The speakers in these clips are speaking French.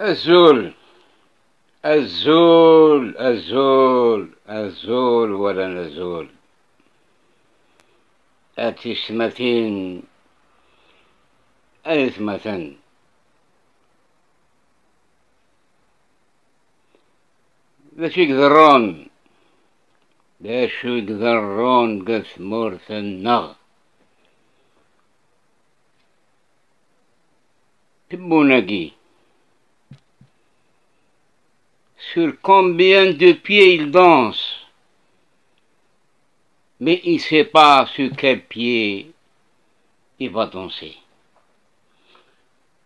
الزول الزول الزول الزول ولا نزول أتشمتين أثمة باش يقدرون قث مورث النغ تبوناكي. Sur combien de pieds il danse, mais il ne sait pas sur quel pied il va danser.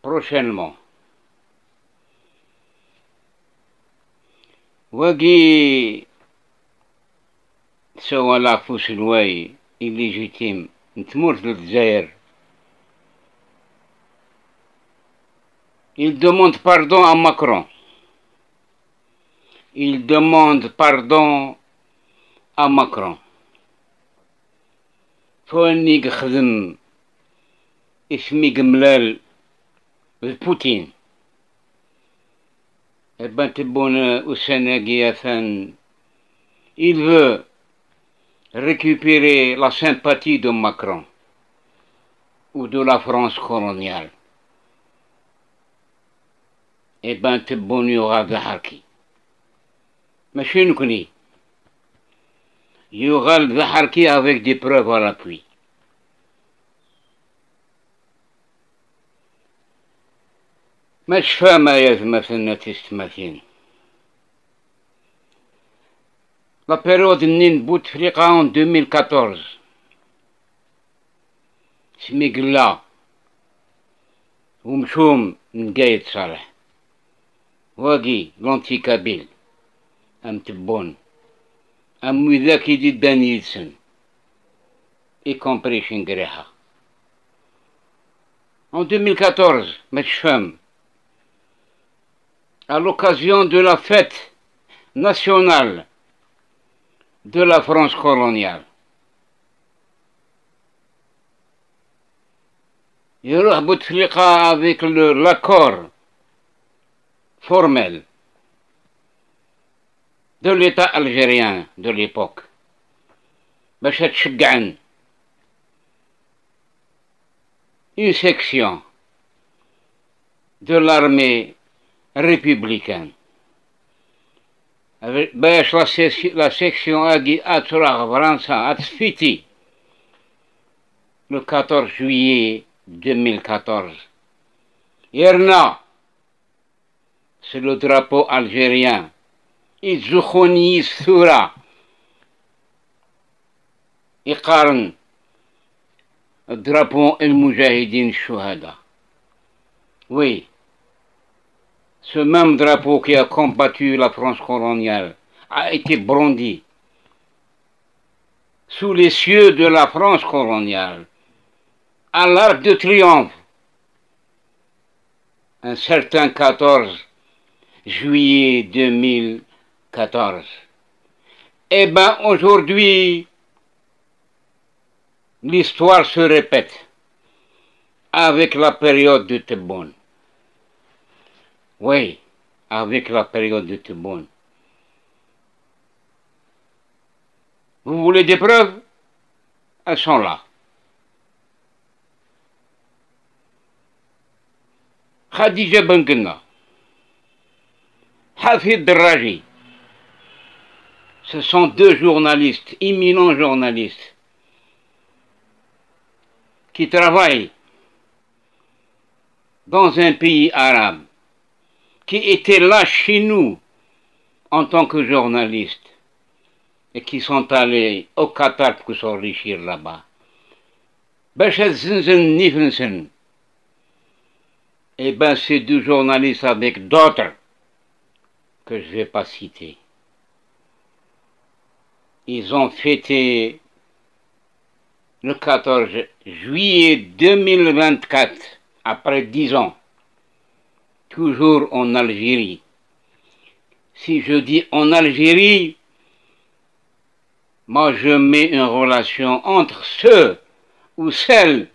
Prochainement. Wagi سوى la Fousilouay illégitime, نتمرت للجزائر. Il demande pardon à Macron. Il demande pardon à Macron. فواني خدم اسمي قملال بوتين. Ben Tebboune Ousenagui Afan, il veut récupérer la sympathie de Macron ou de la France coloniale. Et ben Tebboune Youra Zaharki. Mais chez nous, il y aura le Zaharki avec des preuves à l'appui. مش فاهمة يا مثلنا تستمثين. La période نين بوتفليقة en 2014 سميقلا ومشوم نقايد صالح واقي لونتي كابيل أم تبون أم وذاك يدي دانيلسون y compris شنقريحة. En 2014 مش فاهم à l'occasion de la fête nationale de la France coloniale. يروح بوتفليقة avec l'accord formel de l'État algérien de l'époque باش تشجعن une section de l'armée républicaine. باش la section أجي أتراغ فرنسا أتسفيتي le 14 juillet 2014. يرنا c'est le drapeau algérien. يزخوني الثورة يقارن الدرابو المجاهدين الشهداء. Oui. Ce même drapeau qui a combattu la France coloniale a été brandi sous les cieux de la France coloniale à l'Arc de Triomphe un certain 14 juillet 2014. Eh bien aujourd'hui, l'histoire se répète avec la période de Tebboune. Oui, avec la période de Tebboune. Vous voulez des preuves? Elles sont là. Khadija Benguena, Hafid Draji, ce sont deux journalistes, éminents journalistes, qui travaillent dans un pays arabe, qui étaient là chez nous en tant que journalistes et qui sont allés au Qatar pour s'enrichir là-bas. Et ben ces deux journalistes avec d'autres que je ne vais pas citer, ils ont fêté le 14 juillet 2024, après 10 ans, toujours en Algérie. Si je dis en Algérie, moi je mets une relation entre ceux ou celles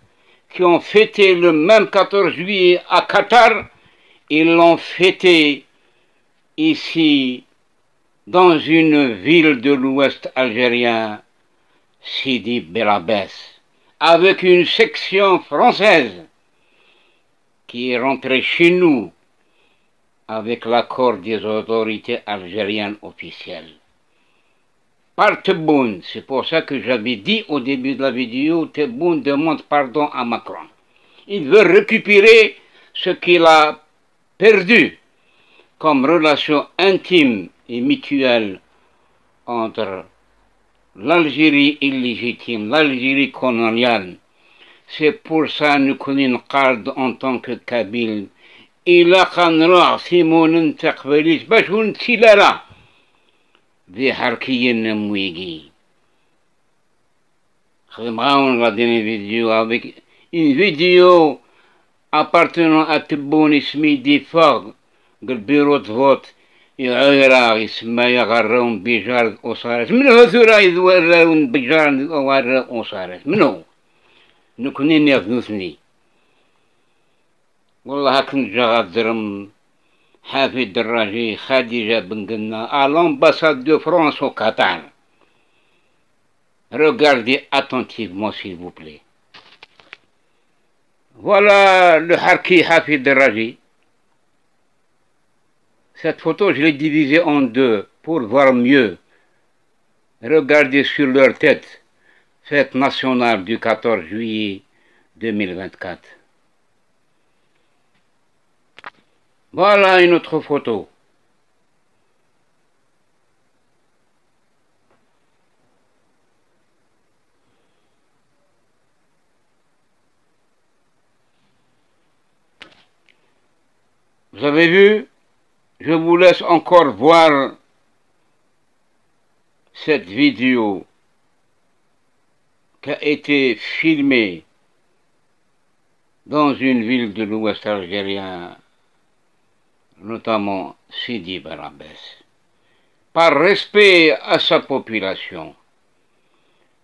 qui ont fêté le même 14 juillet à Qatar Ils l'ont fêté ici, dans une ville de l'ouest algérien, Sidi Bel Abbès, avec une section française qui est rentrée chez nous avec l'accord des autorités algériennes officielles. Par Tebboune, c'est pour ça que j'avais dit au début de la vidéo, Tebboune demande pardon à Macron. Il veut récupérer ce qu'il a perdu comme relation intime et mutuelle entre l'Algérie illégitime, l'Algérie coloniale. C'est pour ça que nous connaissons en tant que Kabyle. إلا قنرع سيمون تقبليش باش ونتسيلالا ذي حركيا مويقي خدمغاون غاديني فيديو avec une vidéo appartenant à تبون اسمي ديفاغ قال بيرو فوت يغيرا يسمى يغراون بيجار أصارات منو هثورا يذوراون بيجار أصارات منو نكوني نفنوثني والله كنت جا درم حافي الدراجي خديجة بن قلنا à l'ambassade de France au Qatar. Regardez attentivement s'il vous plaît. Voilà le harki Hafi Deraji. Cette photo je l'ai divisée en deux pour voir mieux. Regardez sur leur tête, fête nationale du 14 juillet 2024. Voilà une autre photo. Vous avez vu? Je vous laisse encore voir cette vidéo qui a été filmée dans une ville de l'ouest algérien, notamment Sidi Bel Abbès, par respect à sa population.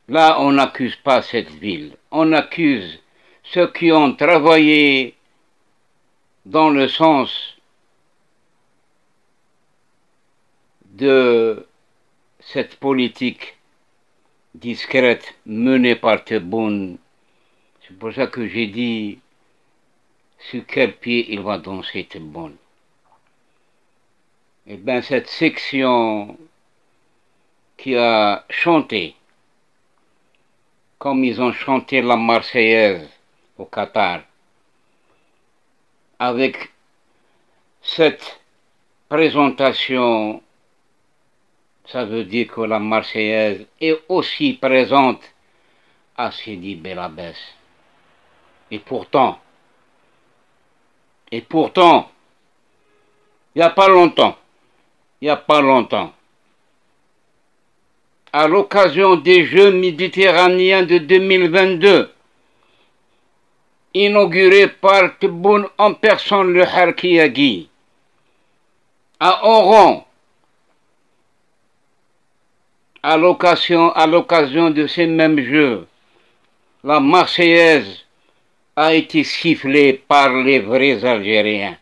Là, on n'accuse pas cette ville, on accuse ceux qui ont travaillé dans le sens de cette politique discrète menée par Tebboune. C'est pour ça que j'ai dit sur quel pied il va danser Tebboune. Eh bien, cette section qui a chanté, comme ils ont chanté la Marseillaise au Qatar, avec cette présentation, ça veut dire que la Marseillaise est aussi présente à Sidi Bel Abbès. Et pourtant, il n'y a pas longtemps, à l'occasion des Jeux méditerranéens de 2022, inauguré par Tebboune en personne le Harki Agui, à Oran, à l'occasion de ces mêmes Jeux, la Marseillaise a été sifflée par les vrais Algériens,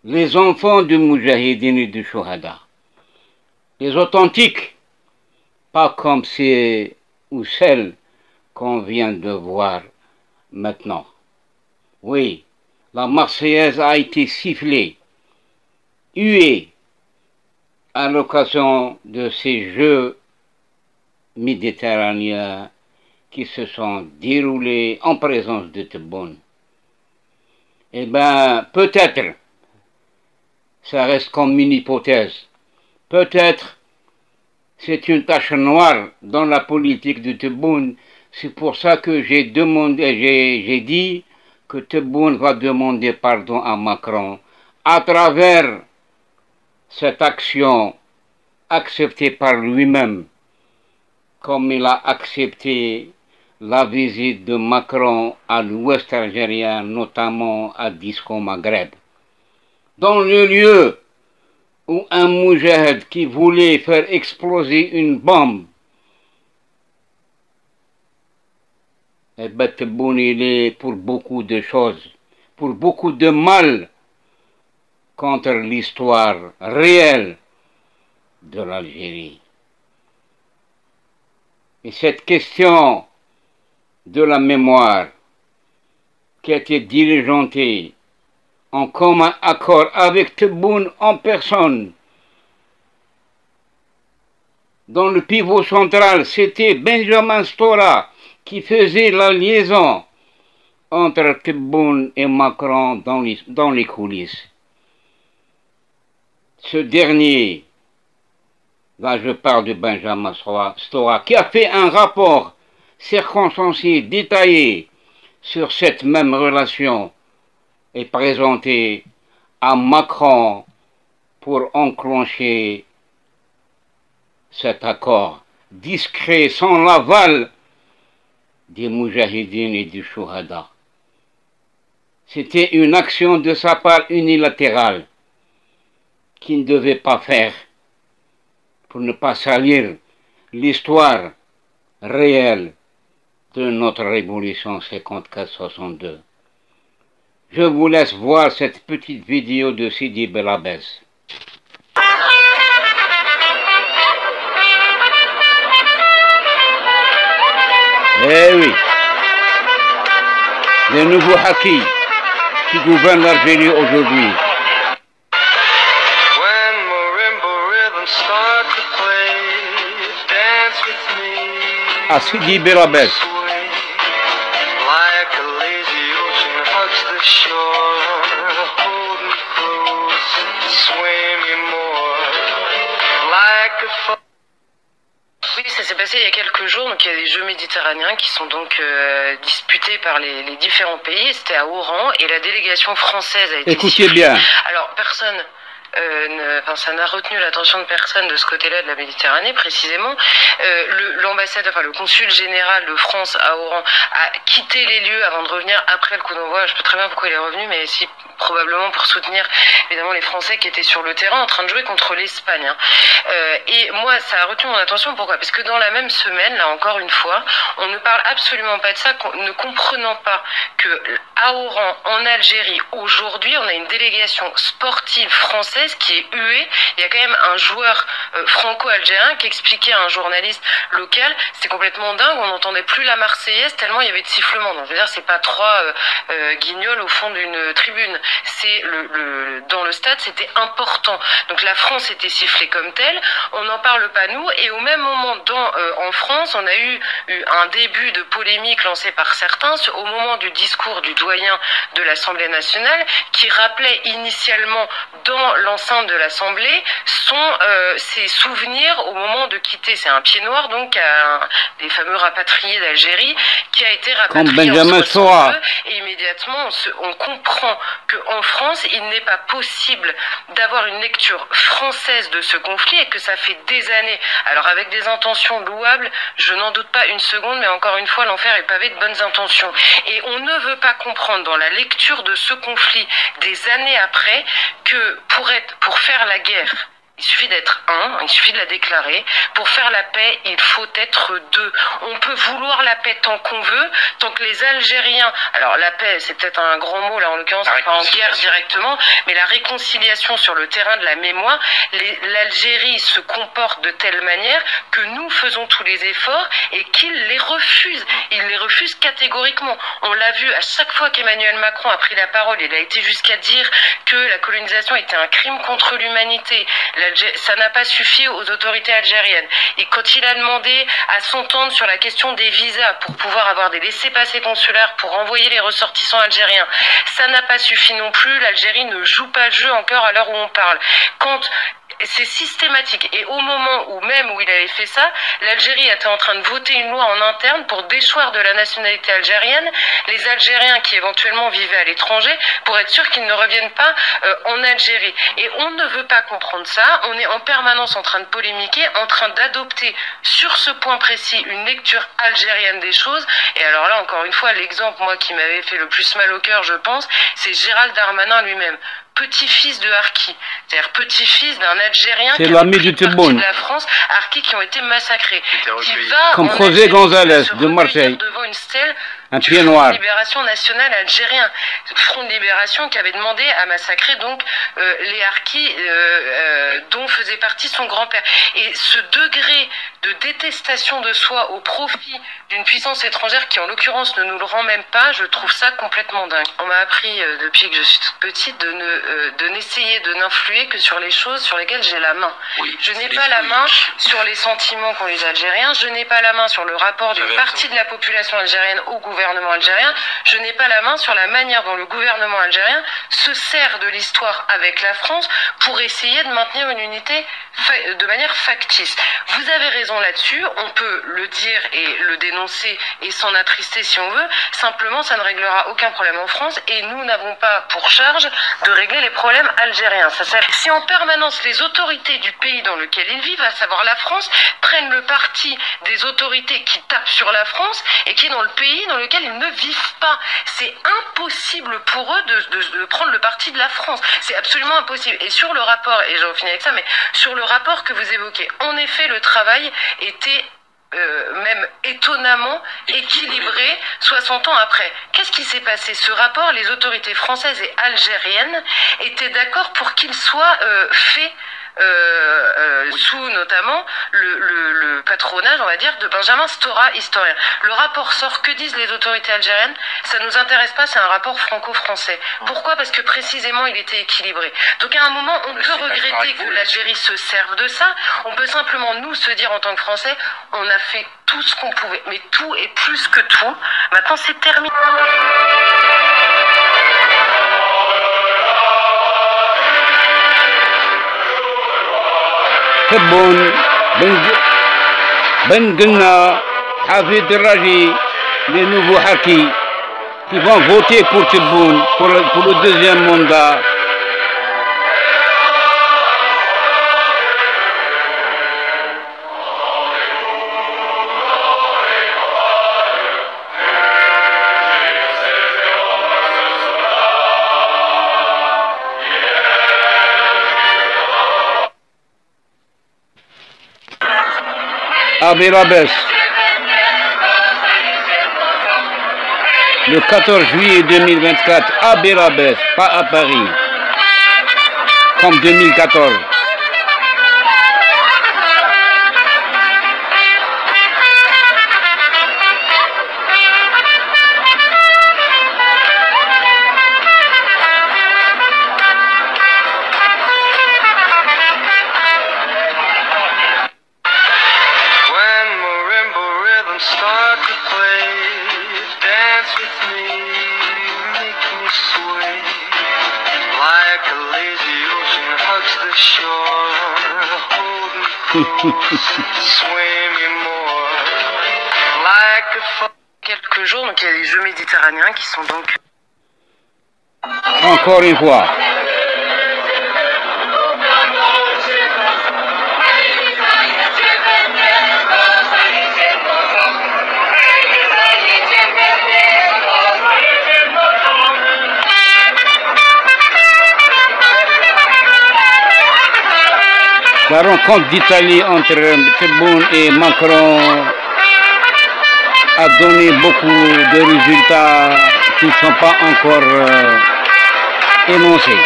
les enfants du Moudjahidine et du Chouhada, les authentiques, pas comme ces ou celles qu'on vient de voir maintenant. Oui, la Marseillaise a été sifflée, huée, à l'occasion de ces Jeux méditerranéens qui se sont déroulés en présence de Tebboune. Eh bien, peut-être, ça reste comme une hypothèse, peut-être c'est une tache noire dans la politique de Tebboune. C'est pour ça que j'ai dit que Tebboune va demander pardon à Macron à travers cette action acceptée par lui-même, comme il a accepté la visite de Macron à l'ouest algérien, notamment à Disco Maghreb, dans le lieu où un moujahid qui voulait faire exploser une bombe, et Tebboune il est pour beaucoup de choses, pour beaucoup de mal, contre l'histoire réelle de l'Algérie. Et cette question de la mémoire qui a été diligentée en commun accord avec Tebboune en personne, dont le pivot central c'était Benjamin Stora qui faisait la liaison entre Tebboune et Macron dans les coulisses. Ce dernier, là je parle de Benjamin Stora, qui a fait un rapport circonstancié, détaillé sur cette même relation et présenté à Macron pour enclencher cet accord discret sans l'aval des Moudjahidines et du Chouhada. C'était une action de sa part unilatérale qu'il ne devait pas faire pour ne pas salir l'histoire réelle de notre révolution 54-62. Je vous laisse voir cette petite vidéo de Sidi Belabès. Eh oui, les nouveaux Haki qui gouvernent l'Algérie aujourd'hui. À Sidi Belabès. Oui, ça s'est passé il y a quelques jours, donc il y a des Jeux méditerranéens qui sont donc disputés par les différents pays. C'était à Oran et la délégation française a été Écoutez bien. Alors personne... ça n'a retenu l'attention de personne de ce côté-là de la Méditerranée précisément. L'ambassadeur, enfin le consul général de France à Oran a quitté les lieux avant de revenir après le coup d'envoi. Je peux très bien pourquoi il est revenu, mais si probablement pour soutenir évidemment les Français qui étaient sur le terrain en train de jouer contre l'Espagne. Et moi, ça a retenu mon attention. Pourquoi? Parce que dans la même semaine, là encore une fois, on ne parle absolument pas de ça, ne comprenant pas que à Oran, en Algérie, aujourd'hui, on a une délégation sportive française qui est huée. Il y a quand même un joueur franco-algérien qui expliquait à un journaliste local, c'est complètement dingue, on n'entendait plus la Marseillaise tellement il y avait de sifflements. Donc je veux dire, c'est pas trois guignols au fond d'une tribune. C'est dans le stade, c'était important. Donc la France était sifflée comme telle. On n'en parle pas nous. Et au même moment, en France, on a eu un début de polémique lancé par certains au moment du discours du doyen de l'Assemblée nationale, qui rappelait initialement dans l'enceinte de l'Assemblée ses souvenirs au moment de quitter. C'est un pied noir donc des fameux rapatriés d'Algérie qui a été rapatrié en 1962. Et immédiatement on comprend qu'en France il n'est pas possible d'avoir une lecture française de ce conflit et que ça fait des années, alors avec des intentions louables, je n'en doute pas une seconde, mais encore une fois l'enfer est pavé de bonnes intentions. Et on ne veut pas comprendre dans la lecture de ce conflit des années après que pour faire la guerre, il suffit d'être un, il suffit de la déclarer. Pour faire la paix, il faut être deux. On peut vouloir la paix tant qu'on veut, tant que les Algériens... Alors la paix, c'est peut-être un grand mot, là en l'occurrence, c'est pas en guerre directement, mais la réconciliation sur le terrain de la mémoire, l'Algérie se comporte de telle manière que nous faisons tous les efforts et qu'ils les refusent. Ils les refusent catégoriquement. On l'a vu à chaque fois qu'Emmanuel Macron a pris la parole, il a été jusqu'à dire que la colonisation était un crime contre l'humanité. Ça n'a pas suffi aux autorités algériennes. Et quand il a demandé à s'entendre sur la question des visas pour pouvoir avoir des laissez-passer consulaires pour envoyer les ressortissants algériens, ça n'a pas suffi non plus. L'Algérie ne joue pas le jeu encore à l'heure où on parle. C'est systématique. Et au moment où il avait fait ça, l'Algérie était en train de voter une loi en interne pour déchoir de la nationalité algérienne les Algériens qui éventuellement vivaient à l'étranger pour être sûr qu'ils ne reviennent pas en Algérie. Et on ne veut pas comprendre ça. On est en permanence en train de polémiquer, en train d'adopter sur ce point précis une lecture algérienne des choses. Et alors là, encore une fois, l'exemple, moi, qui m'avait fait le plus mal au cœur, je pense, c'est Gérald Darmanin lui-même. Petit-fils de Harki, c'est-à-dire petit-fils d'un Algérien qui a pris partie de la France, Harki qui ont été massacrés. Qui va comme José González de Marseille devant une stèle un pied noir. Front de libération nationale algérien, Front de libération qui avait demandé à massacrer donc les harkis dont faisait partie son grand-père. Et ce degré de détestation de soi au profit d'une puissance étrangère qui en l'occurrence ne nous le rend même pas, je trouve ça complètement dingue. On m'a appris depuis que je suis toute petite de n'essayer de n'influer que sur les choses sur lesquelles j'ai la main. Oui, je n'ai pas la main sur les sentiments qu'ont les Algériens, je n'ai pas la main sur le rapport d'une partie de la population algérienne au gouvernement algérien, je n'ai pas la main sur la manière dont le gouvernement algérien se sert de l'histoire avec la France pour essayer de maintenir une unité de manière factice. Vous avez raison là-dessus, on peut le dire et le dénoncer et s'en attrister si on veut, simplement ça ne réglera aucun problème en France et nous n'avons pas pour charge de régler les problèmes algériens. Si en permanence les autorités du pays dans lequel ils vivent, à savoir la France, prennent le parti des autorités qui tapent sur la France et qui est dans le pays dans lequel ils ne vivent pas, c'est impossible pour eux de prendre le parti de la France. C'est absolument impossible. Et sur le rapport, et j'en finis avec ça, mais sur le rapport que vous évoquez, en effet, le travail était même étonnamment équilibré 60 ans après. Qu'est-ce qui s'est passé? Ce rapport, les autorités françaises et algériennes étaient d'accord pour qu'il soit fait sous notamment le patronage, on va dire, de Benjamin Stora, historien. Le rapport sort, que disent les autorités algériennes? Ça nous intéresse pas, c'est un rapport franco-français. Pourquoi? Parce que précisément il était équilibré. Donc à un moment, on peut regretter que l'Algérie se serve de ça, on peut simplement nous se dire en tant que Français, on a fait tout ce qu'on pouvait, mais tout et plus que tout. Maintenant c'est terminé. تبون Ben Gunna, Hafid Raji, les nouveaux Harkis, qui vont voter pour Tebboune pour le deuxième mandat. À Bérabès, le 14 juillet 2024, à Bérabès, pas à Paris, comme 2014. Quelques jours, donc il y a les Jeux méditerranéens qui sont donc... Encore une fois. La rencontre d'Italie entre Tebboune et Macron a donné beaucoup de résultats qui ne sont pas encore énoncés.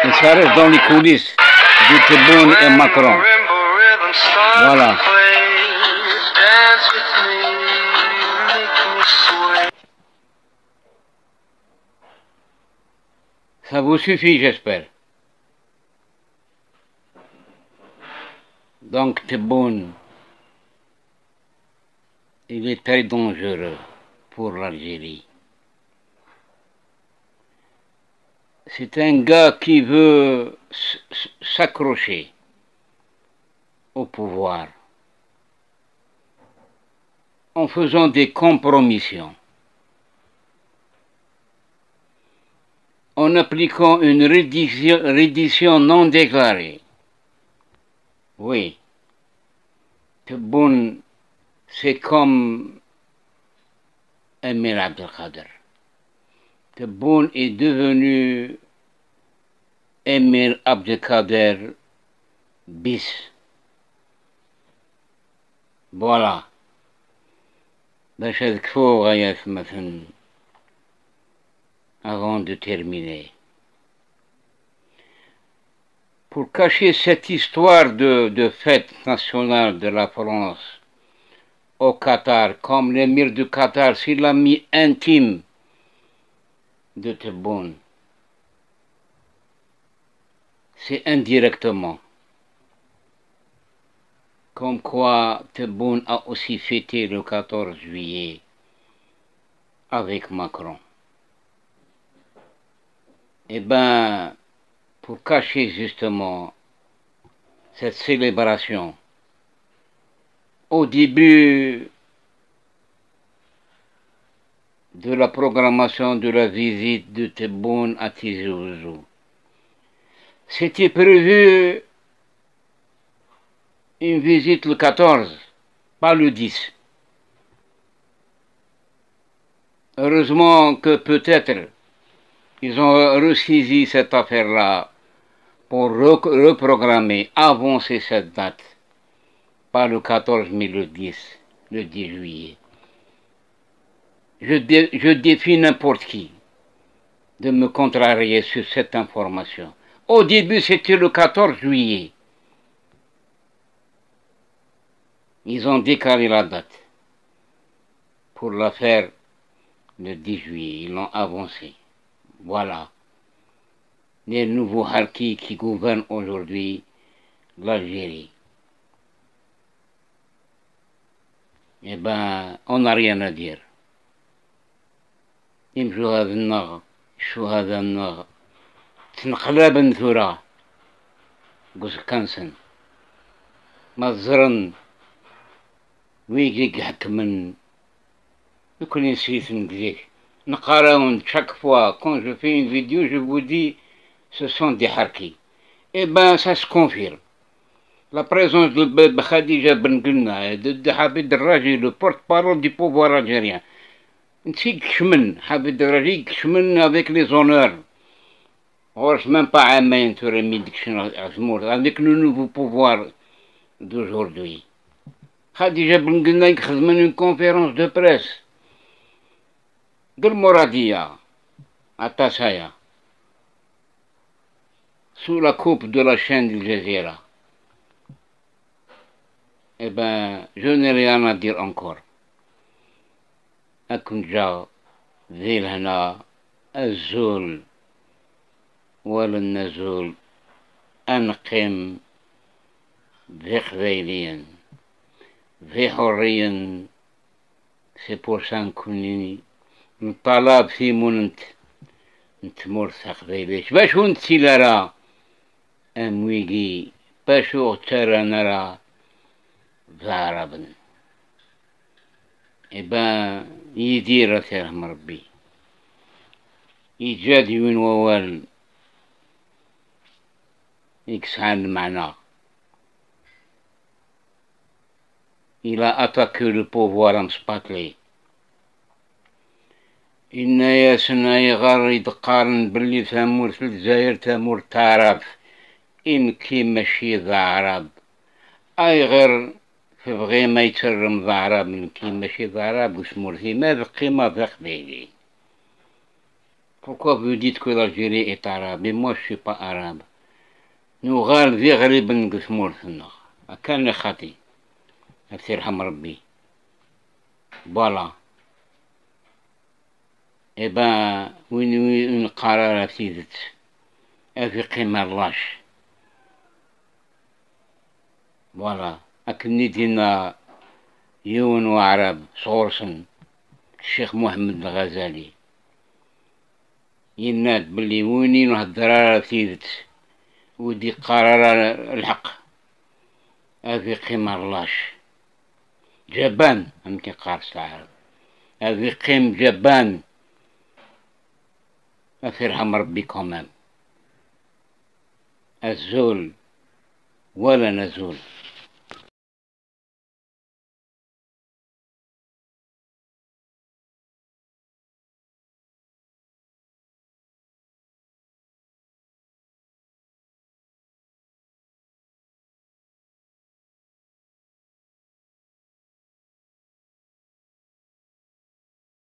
Et ça reste dans les coulisses de Tebboune et Macron. Voilà. Ça vous suffit, j'espère. Donc Tebboune, il est très dangereux pour l'Algérie. C'est un gars qui veut s'accrocher au pouvoir en faisant des compromissions, en appliquant une reddition non déclarée. Oui, Tebboune, c'est comme Emir Abdelkader. Tebboune est devenu Emir Abdelkader bis. Voilà. باش هذكفو غايات مثلا avant de terminer. Pour cacher cette histoire de fête nationale de la France au Qatar, comme l'émir du Qatar, c'est l'ami intime de Tebboune, c'est indirectement. Comme quoi Tebboune a aussi fêté le 14 juillet avec Macron. Eh bien, pour cacher justement cette célébration, au début de la programmation de la visite de Tebboune à Tizi Ouzou, c'était prévu une visite le 14, pas le 10. Heureusement que peut-être ils ont ressaisi cette affaire-là pour reprogrammer, avancer cette date, pas le 14 mais le 10 juillet. Je défie n'importe qui de me contrarier sur cette information. Au début, c'était le 14 juillet. Ils ont décalé la date pour la faire le 10 juillet. Ils l'ont avancé. Voilà. Les nouveaux harkis qui gouvernent aujourd'hui l'Algérie. Eh ben, on n'a rien à dire. يمشوا هذا النغ شو هذا النغ تنقلب نثورة قوس كانسن مزرن ويجي حكمن يكون نسيت نقديك نقراون chaque fois quand je fais une vidéo je vous dis ce sont des harkis. Eh ben ça se confirme. La présence de Khadija Ben Gulna et de Habib Draji, le porte-parole du pouvoir algérien. نسيك كشمن حبيب الدراجي كشمن avec les honneurs. غورش même pas عامين تورمي ديكشن عزمور avec le nouveau pouvoir d'aujourd'hui. خديجة بن قلنا يخدمن une conférence de presse قل مرادية عطاسايا sous la coupe de la chaîne d'Al Jazeera. Eh ben, je n'ai rien à dire encore. أكون جا ذيل هنا الزول ولا النزول أنقم ذي قبيليا ذي حريا سي بور سا نكوني نطلب في منت نتمرث قبيليش باش ونتي لرا أمويقي باش ترى نرى ضاربن. Eh ben, يدير رحم ربي إيجاد من ووال يكسعان المعنى. Il a attaqué le pouvoir en Spatli. إن ياسنا يغار يدقارن باللي ثامور في الجزائر ثامور تعرف إن كي ماشي ذا عرب أي غير فبغي ما يترم ذا عرب من كي ماشي ذا عرب وسمورتي ما بقيمة ذا قبيلي. Pourquoi vous dites que l'Algérie est arabe? Mais moi je suis pas arabe. Nous غار ذي غريب نقسمورتنا كان خاطي يرحم ربي. Voilà. Eh ben, وين قرار فيدت في قيمة اللاش. Voilà. أكني دينا يون وعرب صورسن الشيخ محمد الغزالي يناد باللي وينين وهالدرارة فيدت ودي قرار الحق في قيمة اللاش جبان أمكن قارس العرب في قيم جبان أفرحم ربي كمان الزول ولا نزول.